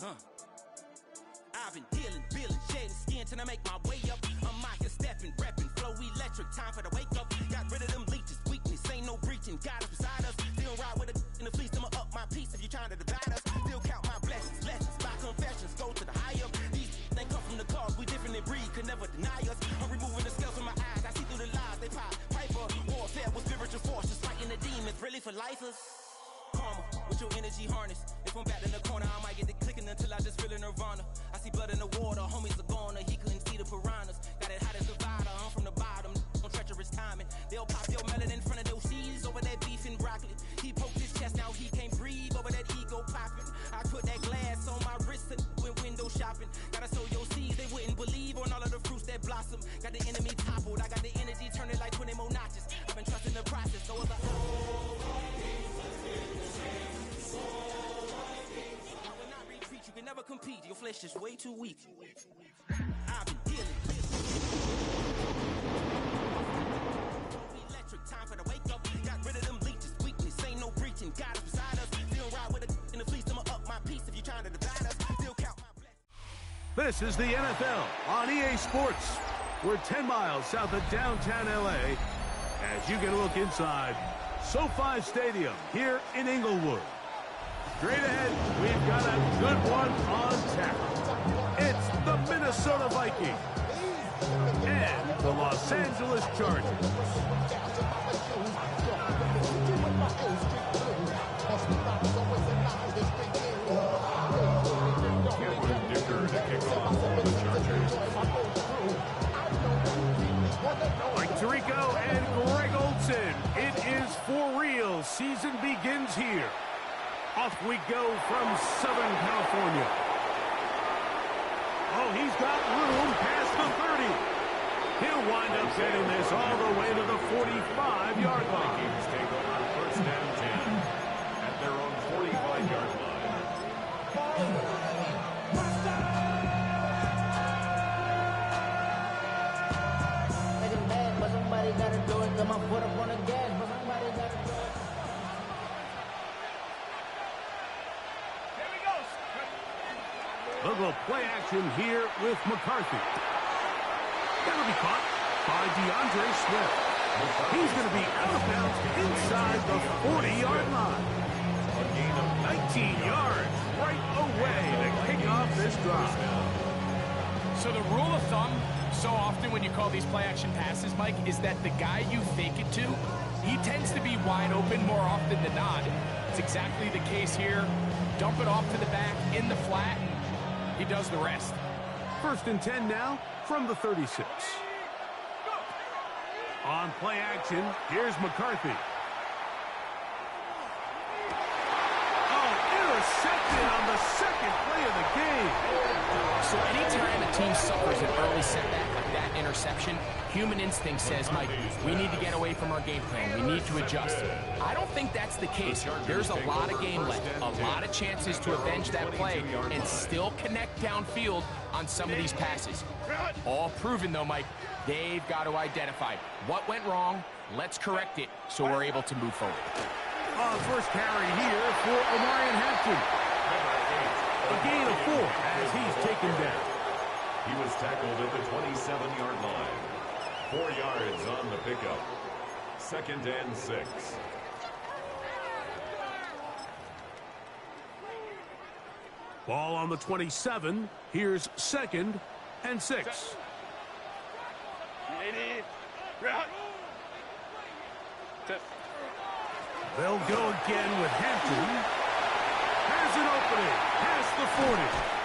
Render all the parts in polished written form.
I've been dealing, shedding skin till I make my way up. I'm out here stepping, repping, flow electric, time for the wake up. Got rid of them leeches, weakness, ain't no breaching. God is beside us, still ride with a in the fleece, I'ma up my piece if you trying to divide us. Still count my blessings, lessons, by confessions, go to the high up. These they come from the cause, we different in breed, could never deny us. I'm removing the scales from my eyes, I see through the lies, they pop. Piper, warfare with spiritual force, just fighting the demons, really for lifers. Karma, with your energy harness. If I'm back in the corner, I might get it clicking until I just feel a nirvana. I see blood in the water, homies are gone, he couldn't see the piranhas. Got it hot as a divider, I'm from the bottom, on treacherous timing. They'll pop your melon in front of those seeds over that beef and broccoli. He poked his chest, now he can't breathe over that ego popping. I put that glass on my wrist and went window shopping. Gotta sow your seeds, they wouldn't believe on all of the fruits that blossom. Got the enemy toppled, I got the energy turning like 20 more notches. I've been trusting the process, so it's you can never compete, your flesh is way too weak. I've been dealing. Electric, time for the wake up. Got rid of them leeches, weakness, ain't no breaching. God is beside us. Still ride with a in the fleece, I'ma up my piece if you trying to divide us. Still count my blessings. This is the NFL on EA Sports. We're 10 miles south of downtown LA as you get a look inside SoFi Stadium here in Inglewood. Straight ahead, we've got a good one on tap. It's the Minnesota Vikings and the Los Angeles Chargers. Mike Tirico and Greg Olsen. It is for real. Season begins here. Off we go from Southern California. Oh, he's got room past the 30. He'll wind up getting this all the way to the 45-yard line. Vikings take over first and 10 at their own 45-yard line. Getting mad, but somebody gotta do it. Got my foot up on the gas, but somebody gotta do it. They'll go play action here with McCarthy. That'll be caught by DeAndre Swift. He's going to be out of bounds inside the 40-yard line. A gain of 19 yards right away to kick off this drive. So the rule of thumb, so often when you call these play-action passes, Mike, is that the guy you fake it to, he tends to be wide open more often than not. It's exactly the case here. Dump it off to the back in the flat. He does the rest. First and 10 now from the 36. On play action, here's McCarthy. Oh, intercepted on the second play of the game. So anytime a team suffers an early setback like that interception, human instinct says, Mike, we need to get away from our game plan. We need to adjust. I don't think that's the case. There's a lot of game left, a lot of chances to avenge that play and still connect downfield on some of these passes. All proven, though, Mike, they've got to identify what went wrong. Let's correct it so we're able to move forward. First carry here for Omarion Hampton. A gain of 4 as he's taken down. He was tackled at the 27-yard line. 4 yards on the pickup. Second and 6. Ball on the 27. Here's second and 6. They'll go again with Hampton. Has an opening past the 40.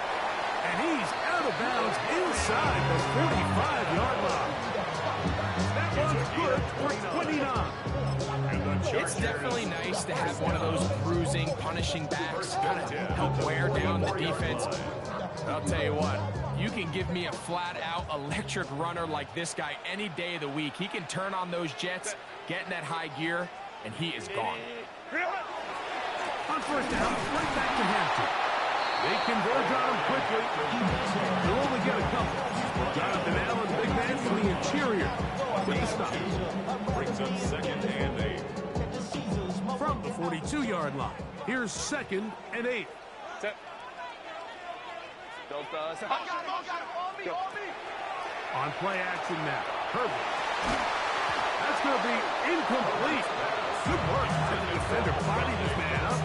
And he's out of bounds inside the 45-yard line. That one's good for 29. It's definitely nice to have one of those bruising, punishing backs, kind of help wear down the defense. I'll tell you what, you can give me a flat-out electric runner like this guy any day of the week. He can turn on those jets, get in that high gear, and he is gone. On first down, right back to Hampton. They converge on him quickly. They'll only get a couple. Jonathan Allen, big man from the interior with the stop. Brings up second and 8. From the 42-yard line, here's second and 8. On play action now, Herbert. That's going to be incomplete. Good work. The defender bodied this man up.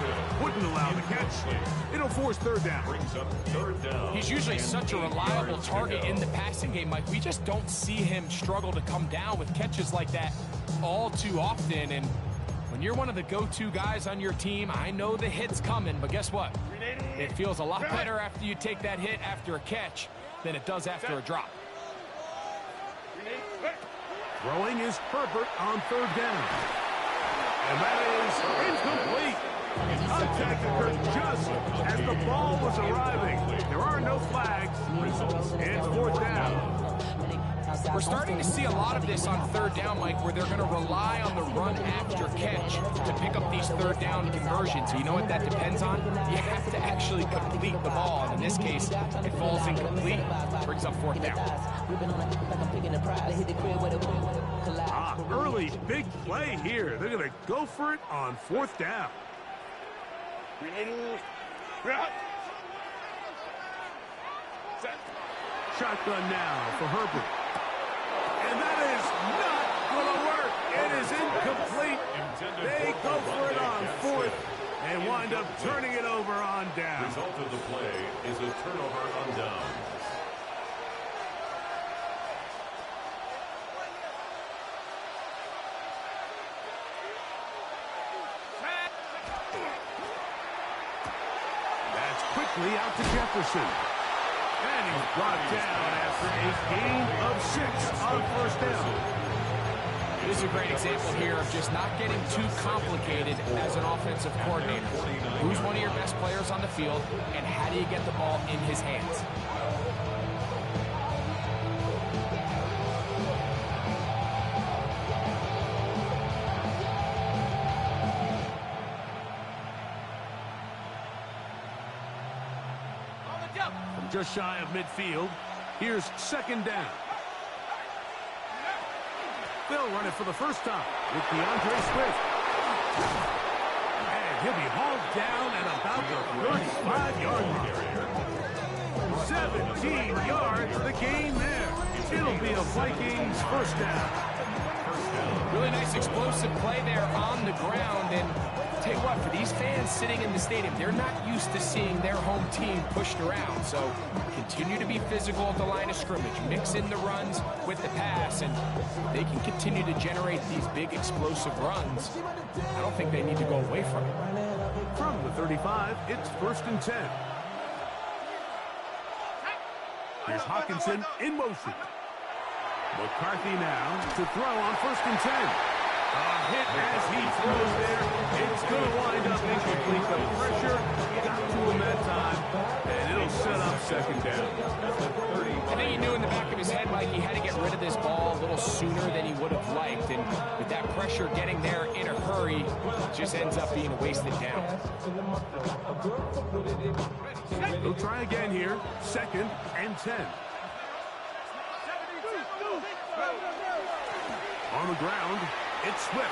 Wouldn't allow the catch. It'll force third down. Brings up third down. He's usually such a reliable target in the passing game, Mike. We just don't see him struggle to come down with catches like that all too often. And when you're one of the go-to guys on your team, I know the hit's coming, but guess what? It feels a lot better after you take that hit after a catch than it does after a drop. Throwing is Herbert on third down. And that is incomplete. Contact occurred just as the ball was arriving. There are no flags. It's fourth down. We're starting to see a lot of this on third down, Mike, where they're going to rely on the run after catch to pick up these third down conversions. So you know what that depends on? You have to actually complete the ball. And in this case, it falls incomplete, brings up fourth down. Early big play here. They're going to go for it on fourth down. Shotgun now for Herbert. And that is not going to work. It is incomplete. They go for it on fourth and wind up turning it over on down. Result of the play is a turnover on downs. That's quickly out to Jefferson. And he's brought down after a gain of 6 on first down. This is a great example here of just not getting too complicated as an offensive coordinator. Who's one of your best players on the field, and how do you get the ball in his hands? From just shy of midfield, here's second down. They'll run it for the first time with DeAndre Swift. And he'll be hauled down at about the 35-yard line. 17 yards, the gain there. It'll be a Vikings first down. Really nice explosive play there on the ground. And tell you what, for these fans sitting in the stadium, they're not used to seeing their home team pushed around. So continue to be physical at the line of scrimmage. Mix in the runs with the pass, and they can continue to generate these big explosive runs. I don't think they need to go away from it. From the 35, it's first and 10. Here's Hawkinson in motion. McCarthy now to throw on first and 10. A hit as he throws there. It's going to wind up incomplete. The pressure got to him that time, and it'll set up second down. I think he knew in the back of his head, Mike, he had to get rid of this ball a little sooner than he would have liked. And with that pressure getting there in a hurry, it just ends up being a wasted down. They'll try again here. Second and 10. On the ground, it's Swift.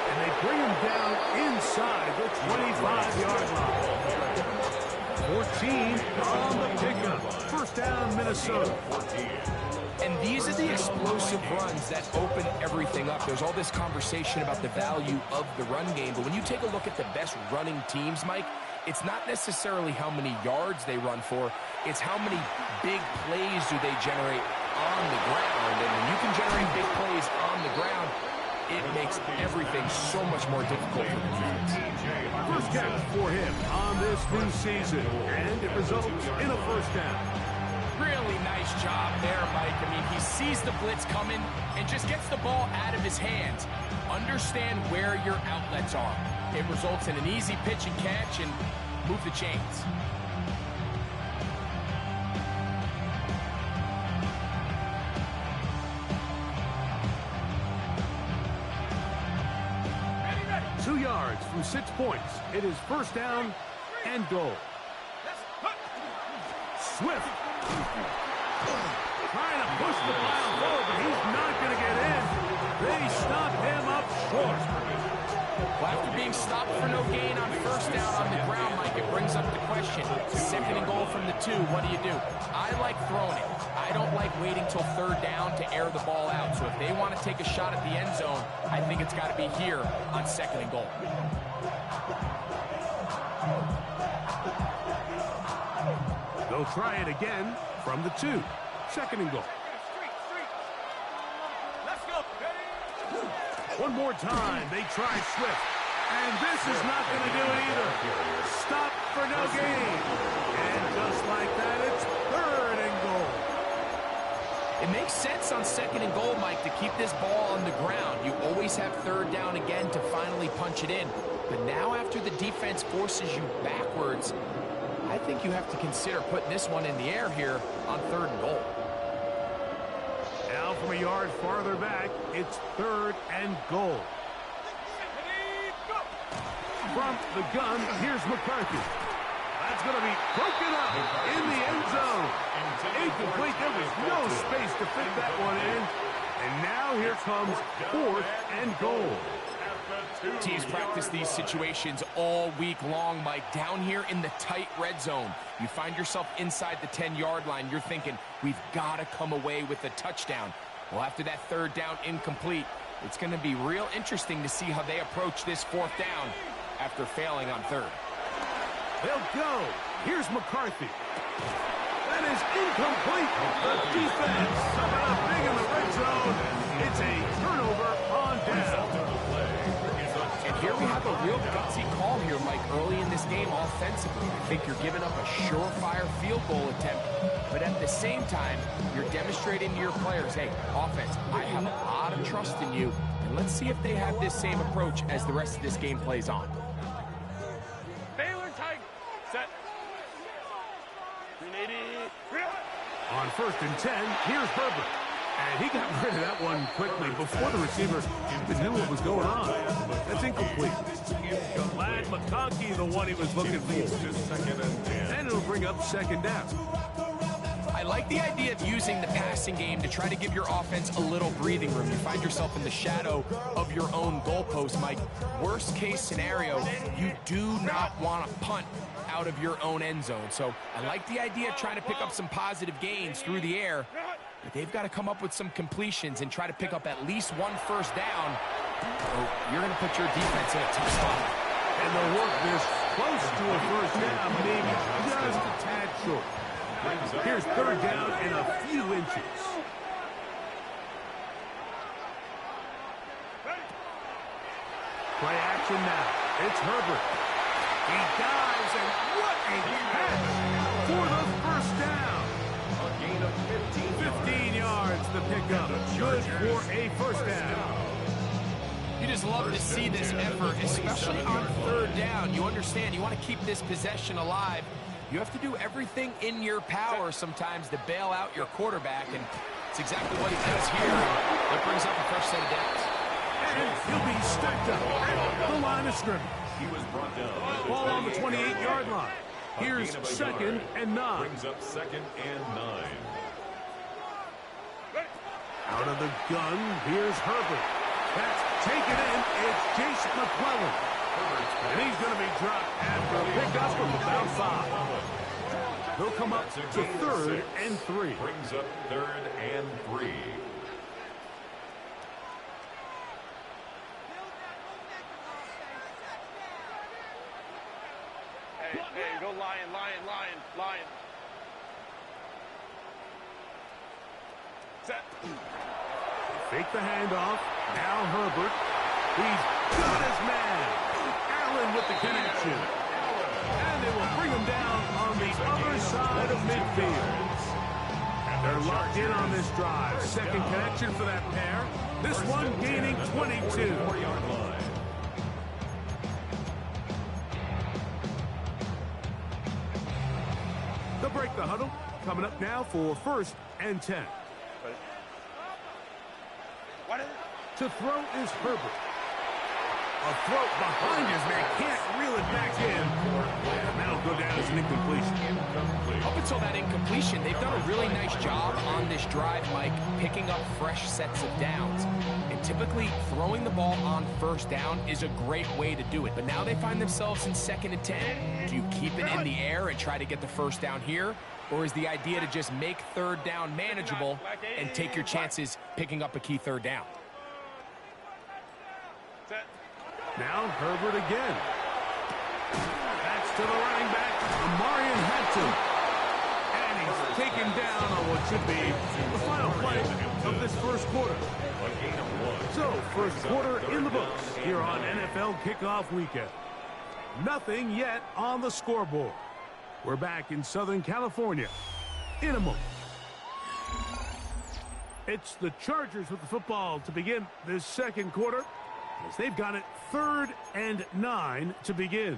And they bring him down inside the 25-yard line. 14 on the pickup. First down, Minnesota. And these are the explosive runs that open everything up. There's all this conversation about the value of the run game, but when you take a look at the best running teams, Mike, it's not necessarily how many yards they run for, it's how many big plays do they generate on the ground. And when you can generate big plays on the ground, it makes everything so much more difficult for the defense. First catch for him on this new season, and it results in a first down. Really nice job there, Mike. I mean, he sees the blitz coming and just gets the ball out of his hands. Understand where your outlets are. It results in an easy pitch and catch and move the chains. Two yards from 6 points. It is first down and goal. Swift trying to push the pile forward, but he's not going to get in. They stop him up short. Well, after being stopped for no gain on first down on the ground, Mike, it brings up the question. Second and goal from the 2, what do you do? I like throwing it. I don't like waiting till third down to air the ball out. So if they want to take a shot at the end zone, I think it's got to be here on second and goal. They'll try it again from the 2. Second and goal. One more time, they try Swift. And this is not going to do it either. Stop for no gain. And just like that, it's third and goal. It makes sense on second and goal, Mike, to keep this ball on the ground. You always have third down again to finally punch it in. But now after the defense forces you backwards, I think you have to consider putting this one in the air here on third and goal. Now from a yard farther back, it's third and goal. From the gun, here's McCarthy. That's going to be broken up in the end zone. Incomplete. There was no space to fit that one in. And now here comes fourth and goal. Teams practice these situations all week long, Mike. Down here in the tight red zone, you find yourself inside the 10-yard line. You're thinking, we've got to come away with a touchdown. Well, after that third down incomplete, it's going to be real interesting to see how they approach this fourth down after failing on third. They'll go. Here's McCarthy. That is incomplete. The defense coming up big in the red zone. It's a turnover on down. And here we have a real gutsy call here, Mike, early in this game offensively. I think you're giving up a surefire field goal attempt, but at the same time, you're demonstrating to your players, hey, offense, I have a lot of trust in you, and let's see if they have this same approach as the rest of this game plays on. Baylor tight. Set. On first and 10, here's Herbert. And he got rid of that one quickly before the receiver even knew what was going on. That's incomplete. Glad McConkey, the one he was looking for. And it'll bring up second down. I like the idea of using the passing game to try to give your offense a little breathing room. You find yourself in the shadow of your own goalpost, Mike. Worst case scenario, you do not want to punt out of your own end zone. So I like the idea of trying to pick up some positive gains through the air, but they've got to come up with some completions and try to pick up at least one first down, or you're going to put your defense in a tough spot. And they'll work this close to a first down, maybe just a tad short. Here's third down in a few inches. Play action now. It's Herbert. He dives, and what a catch for the first down. A gain of 15 yards, the pickup. Good for a first down. You just love to see this effort, especially on third down. You understand, you want to keep this possession alive. You have to do everything in your power sometimes to bail out your quarterback, and it's exactly what he does here. It brings up a fresh set of downs. And he'll be stacked up at the line of scrimmage. He was brought down. Ball on the 28-yard line. Here's second and 9. Brings up second and 9. Out of the gun, here's Herbert. That's taken in. It's Jason McClellan. And he's going to be dropped after a pickup of about 5. They'll come up to third and 3. Brings up third and 3. Hey, go Lion. Set. Fake the handoff. Now Herbert. He's got his man. Allen with the connection. And they will bring him down on the other side of midfield. They're locked in on this drive. Second connection for that pair. This one gaining 22. 4-yard line. They'll break the huddle. Coming up now for first and 10. To throw is Herbert. A throw behind his man. Can't reel it back in. Now go down as an incompletion. Up until that incompletion, they've done a really nice job on this drive, Mike, picking up fresh sets of downs. And typically, throwing the ball on first down is a great way to do it. But now they find themselves in 2nd and 10. Do you keep it in the air and try to get the first down here? Or is the idea to just make 3rd down manageable and take your chances picking up a key 3rd down? Now Herbert again. That's to the running back, Amarian Hudson. And he's taken down on what should be the final play of this first quarter. So, first quarter in the books here on NFL Kickoff Weekend. Nothing yet on the scoreboard. We're back in Southern California in a moment. It's the Chargers with the football to begin this second quarter, as they've got it 3rd and 9 to begin.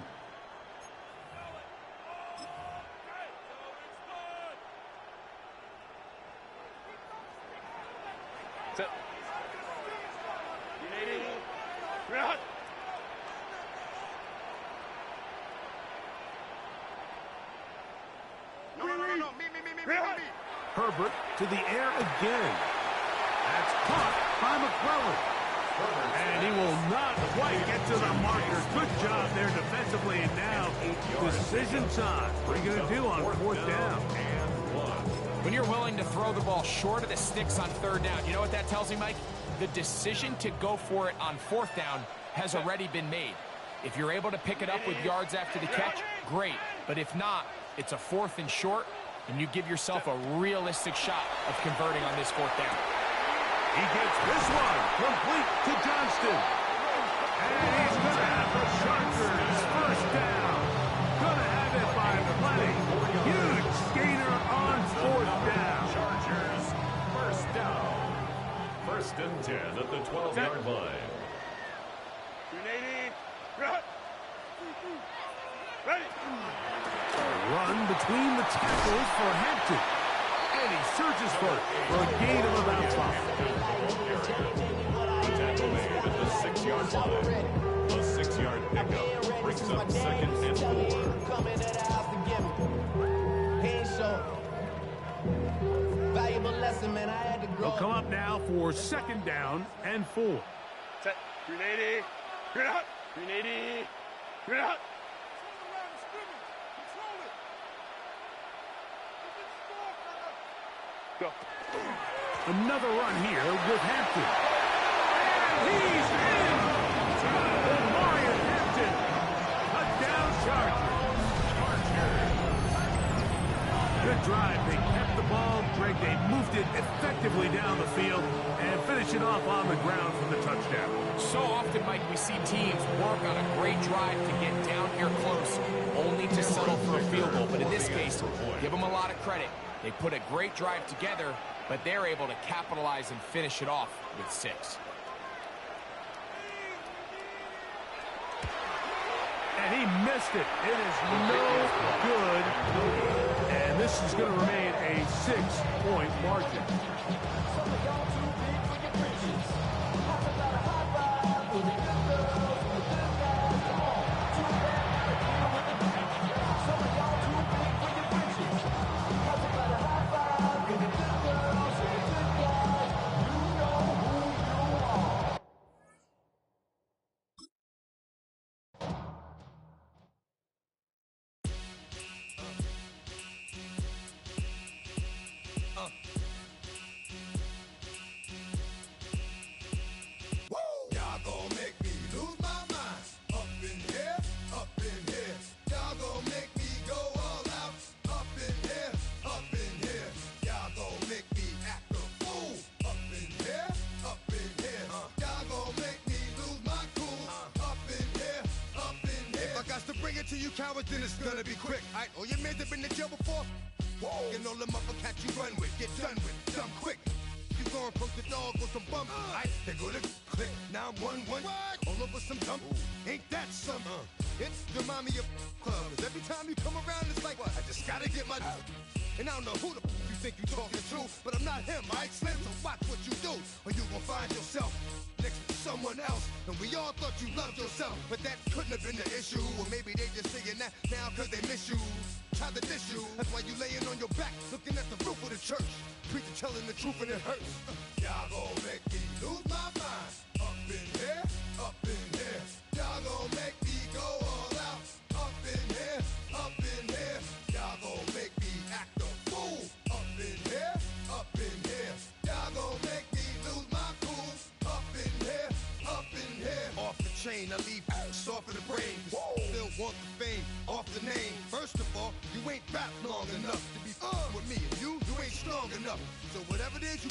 Herbert to the air again. That's caught by McClellan. And he will not quite get to the marker. Good job there defensively. And now, decision time. What are you going to do on 4th down? When you're willing to throw the ball short of the sticks on 3rd down, you know what that tells me, Mike? The decision to go for it on 4th down has already been made. If you're able to pick it up with yards after the catch, great. But if not, it's a 4th and short, and you give yourself a realistic shot of converting on this 4th down. He gets this one complete to Johnston. And he's going to have the Chargers first down. Going to have it by plenty. Huge gainer on 4th down. Chargers first down. 1st and 10 at the 12-yard line. Ready. A run between the tackles for Hampton. And he surges for a gain of about 5. Tackle made at the 6-yard line. A 6-yard pickup brings up 2nd and 4. Come into the house to give me. Hands short. Valuable lesson, man. I had to grow. They'll come up now for 2nd down and 4. Set. 380. Green out. 380. Green out. Go. Another run here with Hampton. And he's in! Amarian Hampton. Touchdown Chargers. Good drive. They kept the ball. Greg, they moved it effectively down the field and finish it off on the ground for the touchdown. So often, Mike, we see teams work on a great drive to get down here close, only to settle for a field goal. But in this case, give them a lot of credit. They put a great drive together, but they're able to capitalize and finish it off with 6. And he missed it. It is no good. And this is going to remain a 6-point margin. Cowards, then it's gonna be quick. Aight, all your men have been to jail before? Whoa. And all them other cats you run with, get done with, done quick. You gon' approach the dog with some bump. Aight, they go to click, 911. All over some dump. Ain't that some? It's the mommy of club. 'Cause every time you come around, it's like, I just gotta get my. And I don't know who the you think you talking to, but I'm not him, aight, Slim? So watch what you do, or you gon' find yourself next to someone else. And we all thought you loved yourself, but that couldn't have been the issue. Or maybe they just saying that now cause they miss you. Tried to diss you, that's why you laying on your back, looking at the roof of the church. Preacher telling the truth and it hurts. Y'all gon' make me lose my mind. Up in here, up in here. Y'all gon' make me go all out. Up in here, up in here. Y'all gon' make me act a fool. Up in here, up in here. Y'all gon' make me lose my cool. Up in here, up in here. Off the chain, I leave soft in the brain. Still want the fame, off the name. First of all, you ain't rap long enough to be with me. And you ain't strong enough. So whatever it is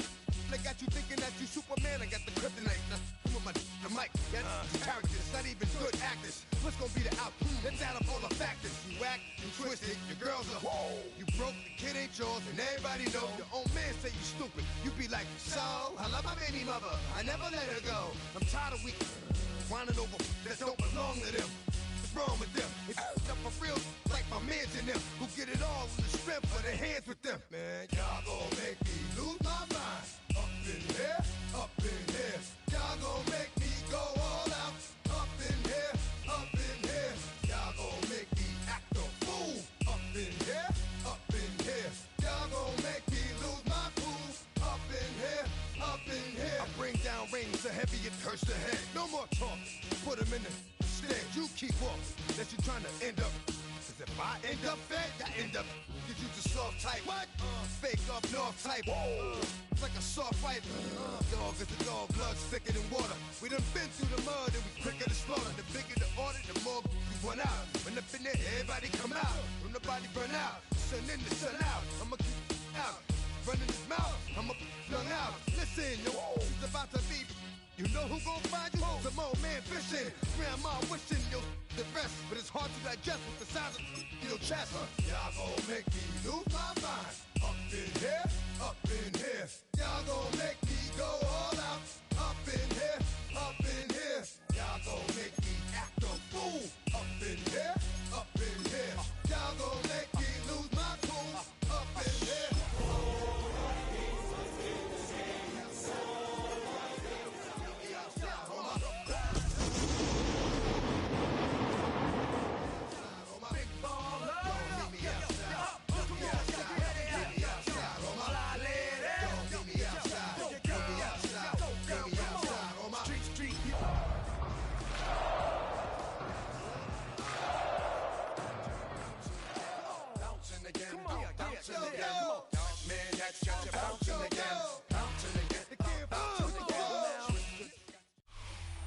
they got you thinking that you Superman. I got the kryptonite. Now, come on, the mic. That's characters, not even good actors. What's gonna be the outcome? Let's add up all the factors. You act, you twisted, your girls are you broke, the kid ain't yours, and everybody know. Your own man say you stupid. You be like, so, I love my baby mother. I never let her go. I'm tired of weak whining over that don't belong to them. What's wrong with them? It's up for real, like my mans in them, who get it all in the strength of their hands with them. Man, y'all gon' make me lose my mind. Up in here, up in here. Y'all gon' make me go all out. Up in here, up in here. Y'all gon' make me act a fool. Up in here, up in here. Y'all gon' make me lose my cool. Up in here, up in here. I bring down rain so heavy it hurts the head. No more talk, put him in the stand. You keep walking, that you trying to end up. Cause if I end up fed, I end up. Cause you the soft type. What? Fake up north type. It's like a soft fight. Dog is a dog, blood's thicker than water. We done been through the mud and we quicker to slaughter. The bigger the order, the more we run out. When up in there, everybody come out. When nobody burn out, sun in the sun out. I'ma keep out. Running his mouth, I'ma flung out. Listen, yo, it's about to be. You know who gon' find you? Some old man fishing. Grandma wishing you'll the rest. But it's hard to digest with the size of your chest. Y'all gon' make me lose my mind. Up in here, up in here. Y'all gon' make me go all out. Up in here, up in here. Y'all gon' make me act a fool. Up in here, up in here. Y'all gon' make me lose my cool. Up in here.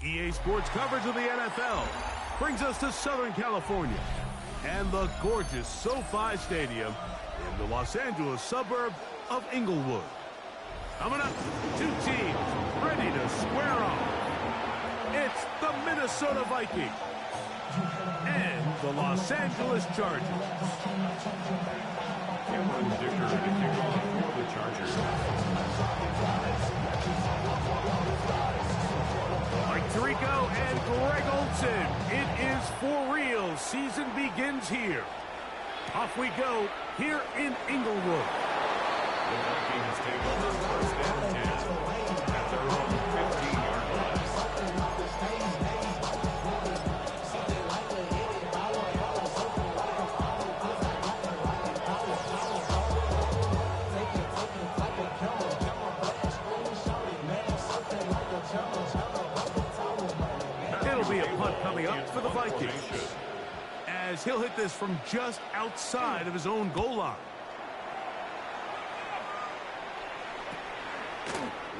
EA Sports coverage of the NFL brings us to Southern California and the gorgeous SoFi Stadium in the Los Angeles suburb of Inglewood. Coming up, two teams ready to square off. It's the Minnesota Vikings and the Los Angeles Chargers. Cameron Dicker to kick off for the Chargers. Mike Tirico and Greg Olson. It is for real. Season begins here. Off we go here in Inglewood. The Vikings take over first and 10 at their own 15-yard line. It'll be a punt coming up for the Vikings, as he'll hit this from just outside of his own goal line.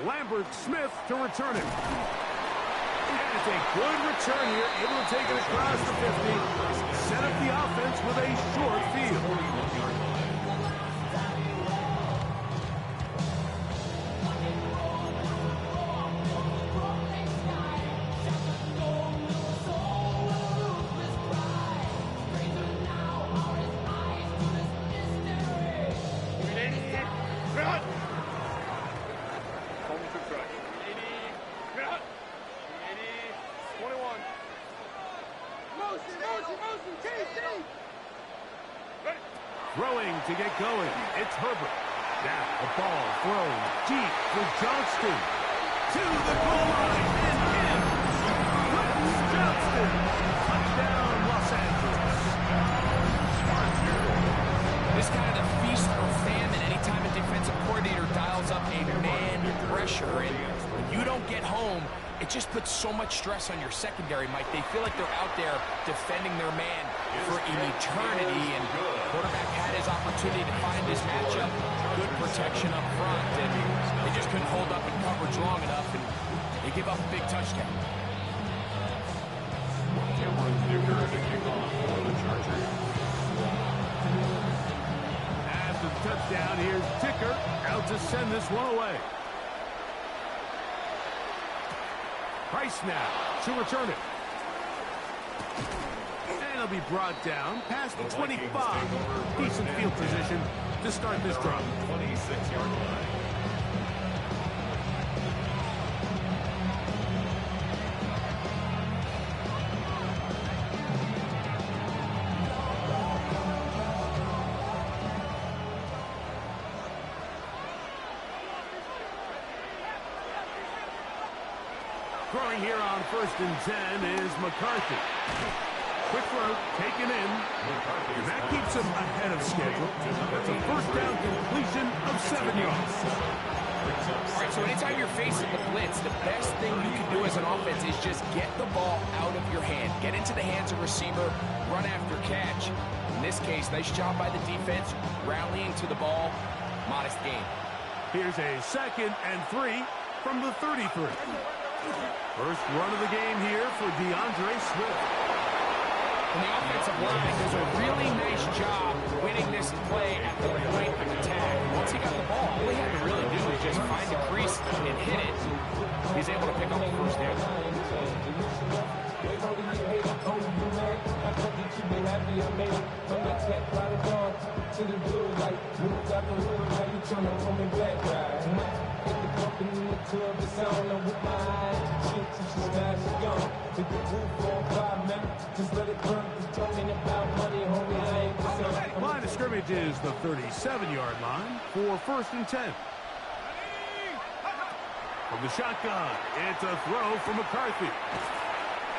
Lambert Smith to return it. And it's a good return here, able to take it across the 50, set up the offense with a short field. Throwing to get going, it's Herbert. Now the ball thrown deep for Johnston. To the goal line and in. Madden. Touchdown, Los Angeles. This kind of feast or famine anytime a defensive coordinator dials up a man pressure. And when you don't get home, it just puts so much stress on your secondary, Mike. They feel like they're out there defending their man for an eternity. And quarterback had his opportunity to find his matchup. Good protection up front. And they just couldn't hold up in coverage long enough. And they give up a big touchdown. After the touchdown, here's Ticker out to send this one away. Price now to return it. And he'll be brought down past the 25. Decent field position to start this drive. 26-yard line. Throwing here on 1st and 10 is McCarthy. Quick throw, taken in. And that keeps him ahead of schedule. That's a first down completion of 7 yards. All right, so anytime you're facing the blitz, the best thing you can do as an offense is just get the ball out of your hand. Get into the hands of receiver, run after catch. In this case, nice job by the defense, rallying to the ball. Modest gain. Here's a 2nd and 3 from the 33. First run of the game here for DeAndre Swift. And the offensive line does a really nice job winning this play at the point of attack. Once he got the ball, all he had to really do was just find the crease and hit it. He's able to pick up the first down. Line of scrimmage is the 37-yard line for 1st and 10. From the shotgun, it's a throw from McCarthy.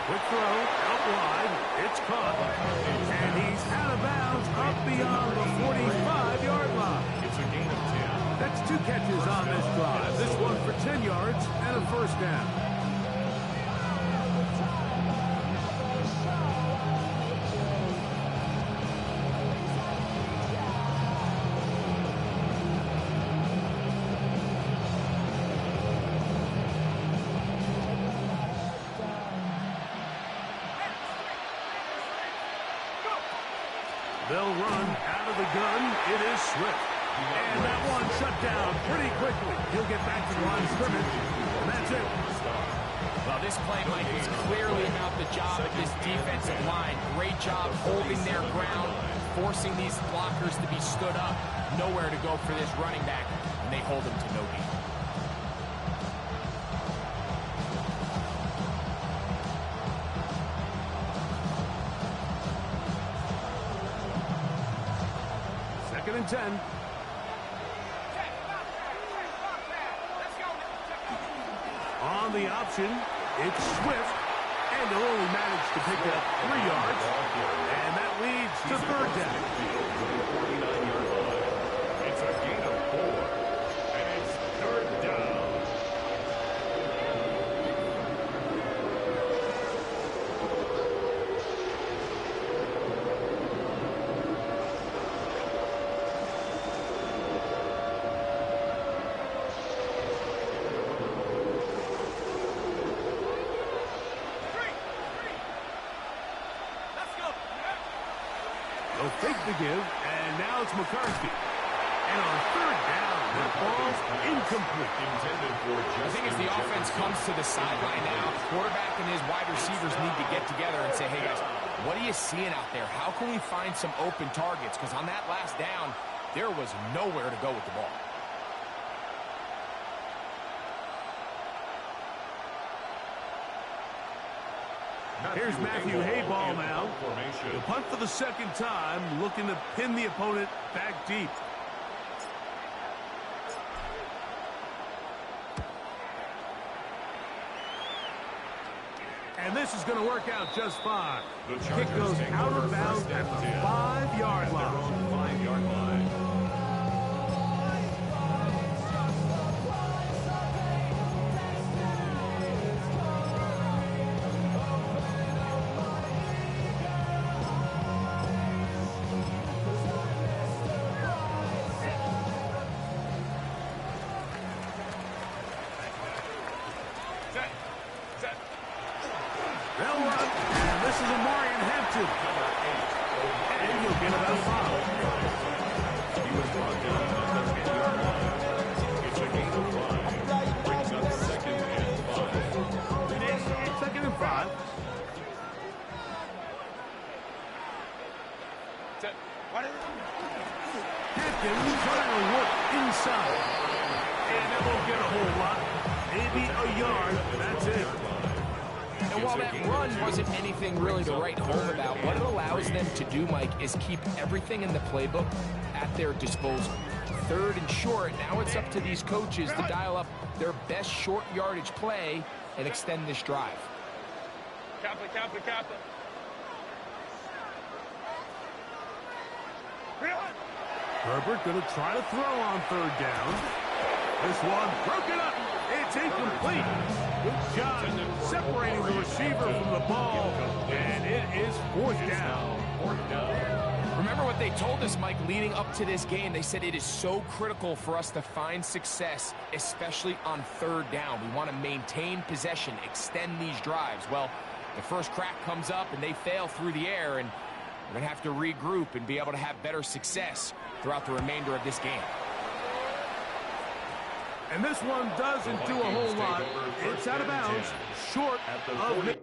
Quick throw, out wide, it's caught, and he's out of bounds up beyond the 45-yard line. It's a gain of 10. That's 2 catches on this drive. This one for 10 yards and a first down. They'll run out of the gun. It is Swift. And that one shut down pretty quickly. He'll get back to the line of scrimmage. And that's it. Well, this play, Mike, is clearly about the job of this defensive line. Great job holding their ground, forcing these blockers to be stood up. Nowhere to go for this running back, and they hold him to no gain. And 10. On the option, it's Swift, and they'll only manage to pick up 3 yards, and that leads to 3rd down. 49-yard line. It's a gain of 4, and it's 3rd down. They'll fake the give, and now it's McCarthy. And on 3rd down, the ball's incomplete. I think as the offense comes to the sideline now, the quarterback and his wide receivers need to get together and say, hey, guys, what are you seeing out there? How can we find some open targets? Because on that last down, there was nowhere to go with the ball. Here's Matthew Hayball now. The punt for the 2nd time, looking to pin the opponent back deep. And And this is going to work out just fine. The Kick Chargers goes take out over of bounds first at and the 10. 5-yard At their line. own 5-yard line. They'll run, and this is a Marion Hampton. And you'll get about 5. He was brought down at the 10-yard line. It's a gain of 5. Brings up 2nd and 5. 2nd and 5. Hampton trying to work inside. And that won't get a whole lot. Maybe a yard. That's it. And while that run wasn't anything really to write home about, what it allows them to do, Mike, is keep everything in the playbook at their disposal. 3rd and short, now it's up to these coaches to dial up their best short yardage play and extend this drive. Kappa. Herbert going to try to throw on 3rd down. This one broken up. It's incomplete. Good job separating the receiver from the ball. And it is 4th down. Remember what they told us, Mike, leading up to this game. They said it is so critical for us to find success, especially on 3rd down. We want to maintain possession, extend these drives. Well, the first crack comes up and they fail through the air, and we're going to have to regroup and be able to have better success throughout the remainder of this game. And this one doesn't do a whole lot. It's out of bounds, short of the